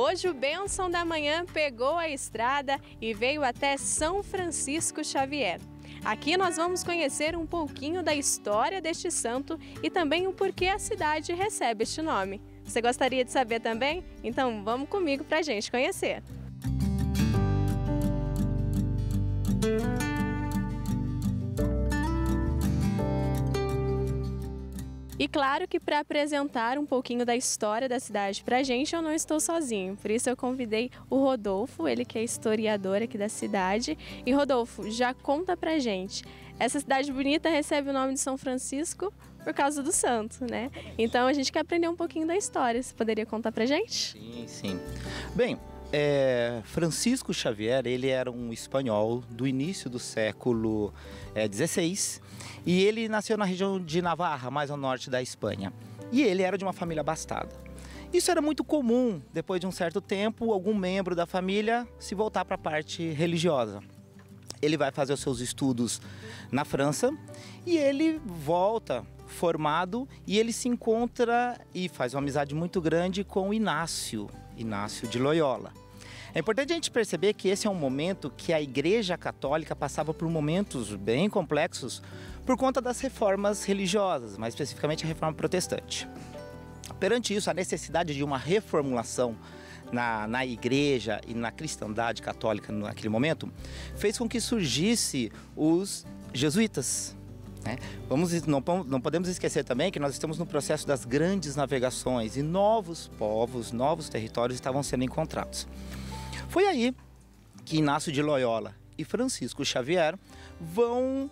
Hoje o Bênção da Manhã pegou a estrada e veio até São Francisco Xavier. Aqui nós vamos conhecer um pouquinho da história deste santo e também o porquê a cidade recebe este nome. Você gostaria de saber também? Então vamos comigo para a gente conhecer. E claro que para apresentar um pouquinho da história da cidade para a gente, eu não estou sozinho. Por isso eu convidei o Rodolfo, ele que é historiador aqui da cidade. E Rodolfo, já conta pra gente, essa cidade bonita recebe o nome de São Francisco por causa do santo, né? Então a gente quer aprender um pouquinho da história. Você poderia contar pra gente? Sim. Bem, Francisco Xavier, ele era um espanhol do início do século XVI e ele nasceu na região de Navarra, mais ao norte da Espanha. E ele era de uma família abastada. Isso era muito comum, depois de um certo tempo, algum membro da família se voltar para a parte religiosa. Ele vai fazer os seus estudos na França e ele volta formado e ele se encontra e faz uma amizade muito grande com Inácio de Loyola. É importante a gente perceber que esse é um momento que a Igreja Católica passava por momentos bem complexos por conta das reformas religiosas, mais especificamente a reforma protestante. Perante isso, a necessidade de uma reformulação na igreja e na cristandade católica naquele momento fez com que surgisse os jesuítas. Não podemos esquecer também que nós estamos no processo das grandes navegações e novos povos, novos territórios estavam sendo encontrados. Foi aí que Inácio de Loyola e Francisco Xavier vão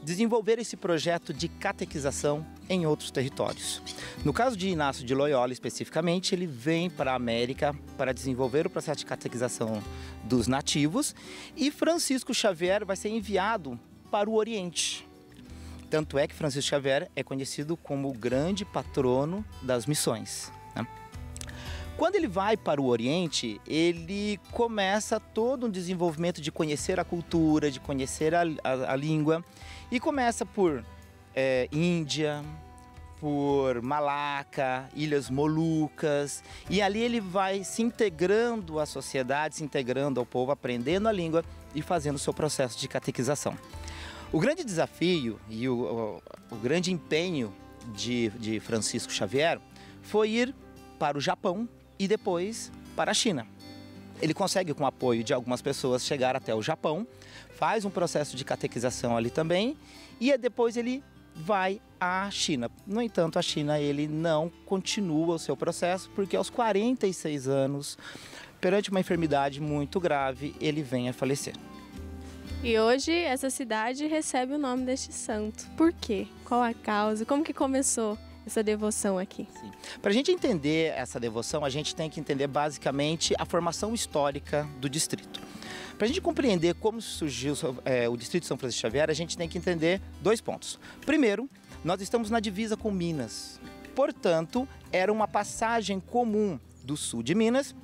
desenvolver esse projeto de catequização em outros territórios. No caso de Inácio de Loyola especificamente, ele vem para a América para desenvolver o processo de catequização dos nativos e Francisco Xavier vai ser enviado para o Oriente. Tanto é que Francisco Xavier é conhecido como o grande patrono das missões, né? Quando ele vai para o Oriente, ele começa todo um desenvolvimento de conhecer a cultura, de conhecer a língua, e começa por Índia, por Malaca, Ilhas Molucas, e ali ele vai se integrando à sociedade, se integrando ao povo, aprendendo a língua e fazendo o seu processo de catequização. O grande desafio e o grande empenho de Francisco Xavier foi ir para o Japão e depois para a China. Ele consegue, com o apoio de algumas pessoas, chegar até o Japão, faz um processo de catequização ali também e depois ele vai à China. No entanto, a China ele não continua o seu processo porque aos 46 anos, perante uma enfermidade muito grave, ele vem a falecer. E hoje essa cidade recebe o nome deste santo. Por quê? Qual a causa? Como que começou essa devoção aqui? Para a gente entender essa devoção, a gente tem que entender basicamente a formação histórica do distrito. Para a gente compreender como surgiu o distrito de São Francisco Xavier, a gente tem que entender dois pontos. Primeiro, nós estamos na divisa com Minas. Portanto, era uma passagem comum do sul de Minas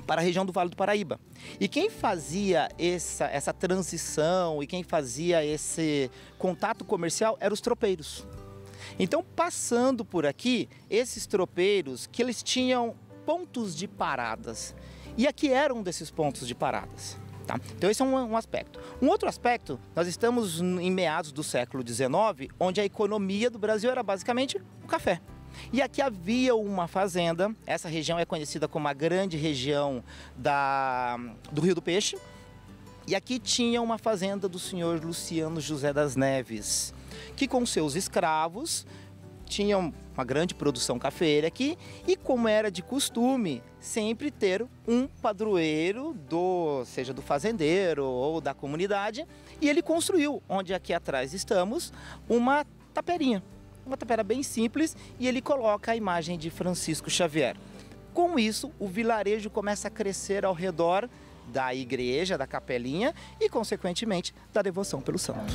para a região do Vale do Paraíba. E quem fazia essa transição e quem fazia esse contato comercial eram os tropeiros. Então, passando por aqui, esses tropeiros, que eles tinham pontos de paradas. E aqui era um desses pontos de paradas. Tá? Então, esse é um aspecto. Um outro aspecto, nós estamos em meados do século XIX, onde a economia do Brasil era basicamente o café. E aqui havia uma fazenda, essa região é conhecida como a grande região do Rio do Peixe. E aqui tinha uma fazenda do senhor Luciano José das Neves, que com seus escravos tinham uma grande produção cafeira aqui e, como era de costume, sempre ter um padroeiro, seja do fazendeiro ou da comunidade, e ele construiu, onde aqui atrás estamos, uma taperinha. Uma tapera bem simples e ele coloca a imagem de Francisco Xavier. Com isso, o vilarejo começa a crescer ao redor da igreja, da capelinha e, consequentemente, da devoção pelo santo.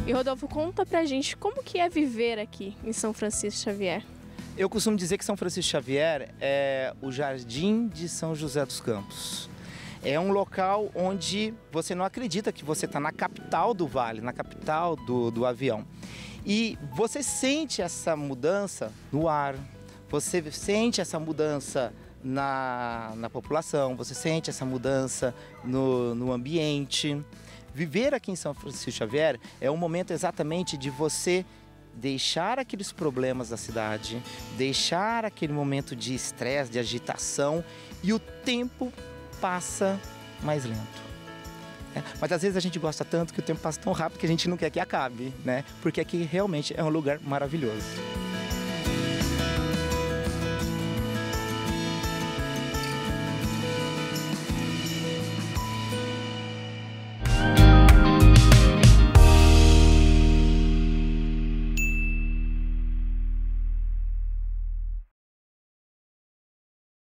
E Rodolfo, conta pra gente como que é viver aqui em São Francisco Xavier. Eu costumo dizer que São Francisco Xavier é o jardim de São José dos Campos. É um local onde você não acredita que você está na capital do vale, na capital do avião. E você sente essa mudança no ar, você sente essa mudança na população, você sente essa mudança no ambiente. Viver aqui em São Francisco Xavier é um momento exatamente de você deixar aqueles problemas da cidade, deixar aquele momento de estresse, de agitação, e o tempo passa mais lento. Mas às vezes a gente gosta tanto que o tempo passa tão rápido que a gente não quer que acabe, né? Porque aqui realmente é um lugar maravilhoso.